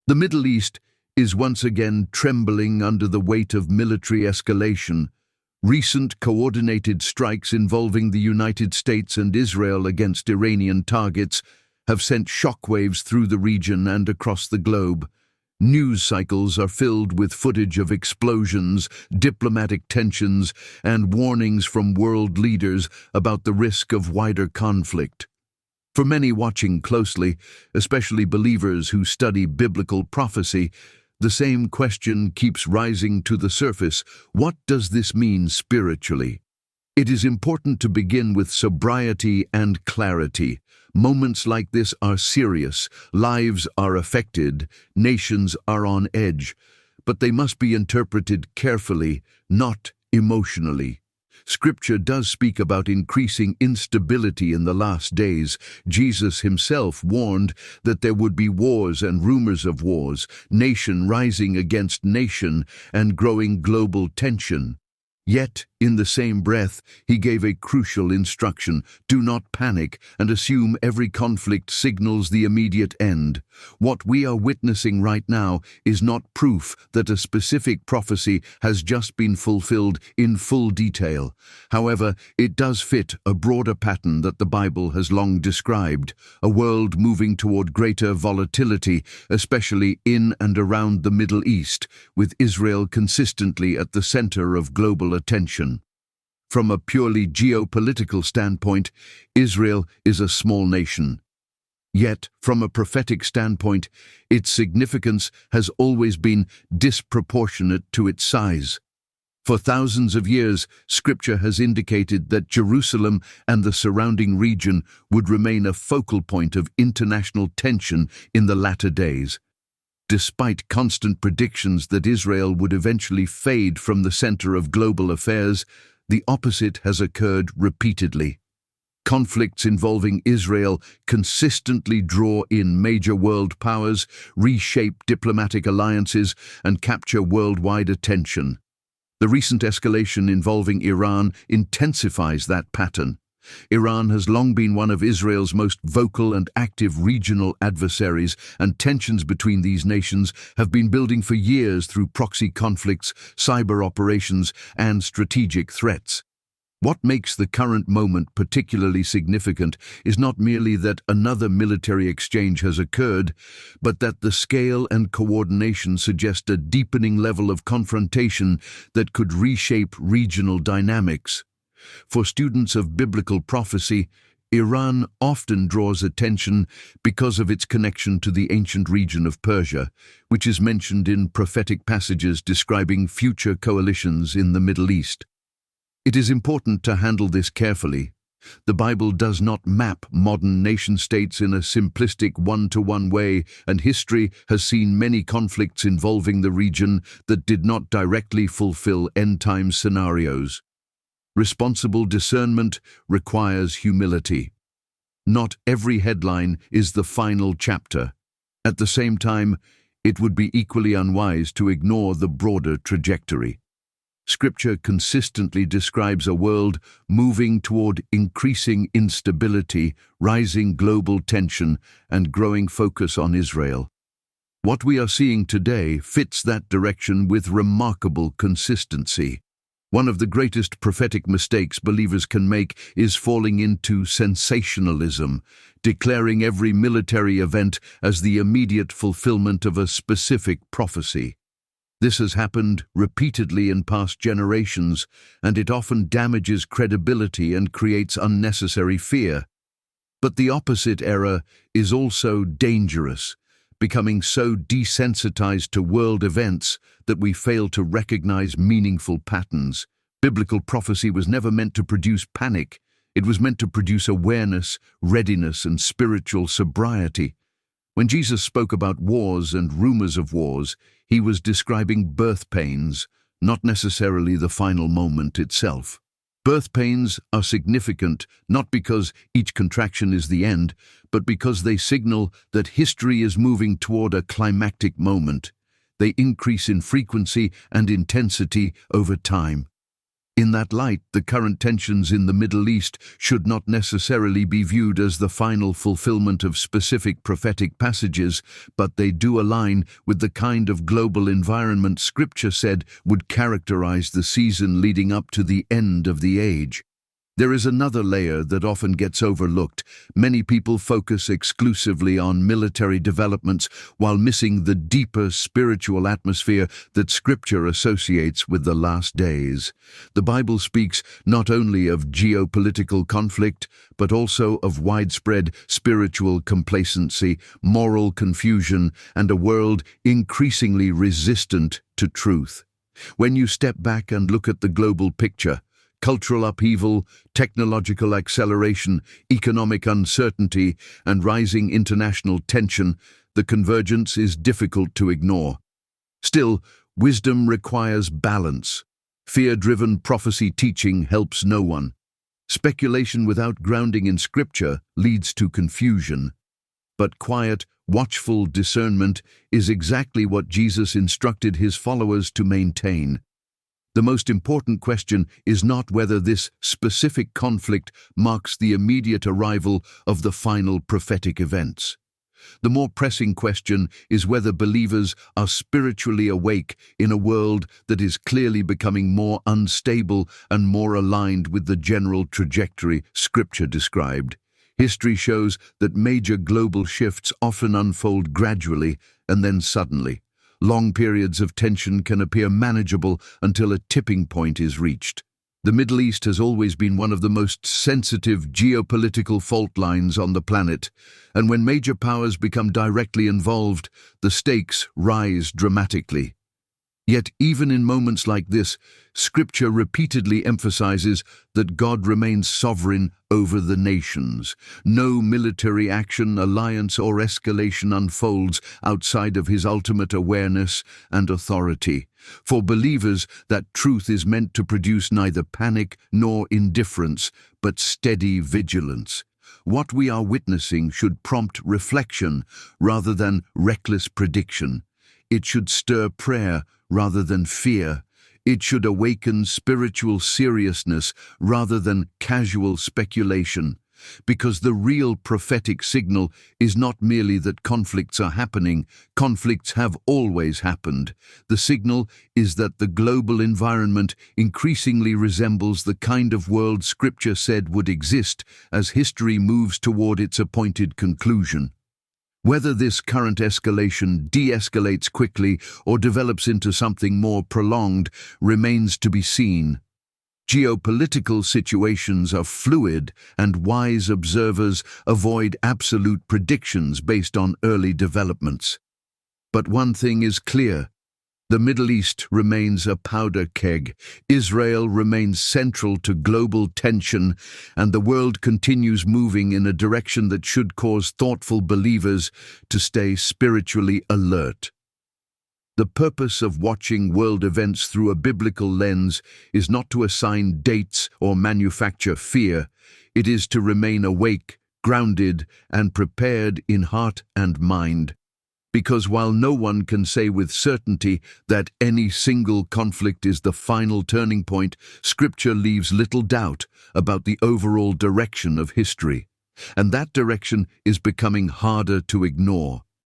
The Middle East is once again trembling under the weight of military escalation. Recent coordinated strikes involving the United States and Israel against Iranian targets have sent shockwaves through the region and across the globe. News cycles are filled with footage of explosions, diplomatic tensions, and warnings from world leaders about the risk of wider conflict. For many watching closely, especially believers who study biblical prophecy, the same question keeps rising to the surface: what does this mean spiritually? It is important to begin with sobriety and clarity. Moments like this are serious, lives are affected, nations are on edge, but they must be interpreted carefully, not emotionally. Scripture does speak about increasing instability in the last days. Jesus himself warned that there would be wars and rumors of wars, nation rising against nation, and growing global tension. Yet, in the same breath, he gave a crucial instruction: do not panic and assume every conflict signals the immediate end. What we are witnessing right now is not proof that a specific prophecy has just been fulfilled in full detail. However, it does fit a broader pattern that the Bible has long described: a world moving toward greater volatility, especially in and around the Middle East, with Israel consistently at the center of global attention. From a purely geopolitical standpoint, Israel is a small nation. Yet, from a prophetic standpoint, its significance has always been disproportionate to its size. For thousands of years, Scripture has indicated that Jerusalem and the surrounding region would remain a focal point of international tension in the latter days. Despite constant predictions that Israel would eventually fade from the center of global affairs, the opposite has occurred repeatedly. Conflicts involving Israel consistently draw in major world powers, reshape diplomatic alliances, and capture worldwide attention. The recent escalation involving Iran intensifies that pattern. Iran has long been one of Israel's most vocal and active regional adversaries, and tensions between these nations have been building for years through proxy conflicts, cyber operations, and strategic threats. What makes the current moment particularly significant is not merely that another military exchange has occurred, but that the scale and coordination suggest a deepening level of confrontation that could reshape regional dynamics. For students of biblical prophecy, Iran often draws attention because of its connection to the ancient region of Persia, which is mentioned in prophetic passages describing future coalitions in the Middle East. It is important to handle this carefully. The Bible does not map modern nation-states in a simplistic one-to-one way, and history has seen many conflicts involving the region that did not directly fulfill end-time scenarios. Responsible discernment requires humility. Not every headline is the final chapter. At the same time, it would be equally unwise to ignore the broader trajectory. Scripture consistently describes a world moving toward increasing instability, rising global tension, and growing focus on Israel. What we are seeing today fits that direction with remarkable consistency. One of the greatest prophetic mistakes believers can make is falling into sensationalism, declaring every military event as the immediate fulfillment of a specific prophecy. This has happened repeatedly in past generations, and it often damages credibility and creates unnecessary fear. But the opposite error is also dangerous, becoming so desensitized to world events that we fail to recognize meaningful patterns. Biblical prophecy was never meant to produce panic. It was meant to produce awareness, readiness, and spiritual sobriety. When Jesus spoke about wars and rumors of wars, he was describing birth pains, not necessarily the final moment itself. Birth pains are significant not because each contraction is the end, but because they signal that history is moving toward a climactic moment. They increase in frequency and intensity over time. In that light, the current tensions in the Middle East should not necessarily be viewed as the final fulfillment of specific prophetic passages, but they do align with the kind of global environment Scripture said would characterize the season leading up to the end of the age. There is another layer that often gets overlooked. Many people focus exclusively on military developments while missing the deeper spiritual atmosphere that Scripture associates with the last days. The Bible speaks not only of geopolitical conflict, but also of widespread spiritual complacency, moral confusion, and a world increasingly resistant to truth. When you step back and look at the global picture, cultural upheaval, technological acceleration, economic uncertainty, and rising international tension, the convergence is difficult to ignore. Still, wisdom requires balance. Fear-driven prophecy teaching helps no one. Speculation without grounding in Scripture leads to confusion. But quiet, watchful discernment is exactly what Jesus instructed his followers to maintain. The most important question is not whether this specific conflict marks the immediate arrival of the final prophetic events. The more pressing question is whether believers are spiritually awake in a world that is clearly becoming more unstable and more aligned with the general trajectory Scripture described. History shows that major global shifts often unfold gradually and then suddenly. Long periods of tension can appear manageable until a tipping point is reached. The Middle East has always been one of the most sensitive geopolitical fault lines on the planet, and when major powers become directly involved, the stakes rise dramatically. Yet even in moments like this, Scripture repeatedly emphasizes that God remains sovereign over the nations. No military action, alliance, or escalation unfolds outside of his ultimate awareness and authority. For believers, that truth is meant to produce neither panic nor indifference, but steady vigilance. What we are witnessing should prompt reflection rather than reckless prediction. It should stir prayer rather than fear. It should awaken spiritual seriousness rather than casual speculation. Because the real prophetic signal is not merely that conflicts are happening, conflicts have always happened. The signal is that the global environment increasingly resembles the kind of world Scripture said would exist as history moves toward its appointed conclusion. Whether this current escalation de-escalates quickly or develops into something more prolonged remains to be seen. Geopolitical situations are fluid, and wise observers avoid absolute predictions based on early developments. But one thing is clear. The Middle East remains a powder keg, Israel remains central to global tension, and the world continues moving in a direction that should cause thoughtful believers to stay spiritually alert. The purpose of watching world events through a biblical lens is not to assign dates or manufacture fear. It is to remain awake, grounded, and prepared in heart and mind. Because while no one can say with certainty that any single conflict is the final turning point, Scripture leaves little doubt about the overall direction of history. And that direction is becoming harder to ignore.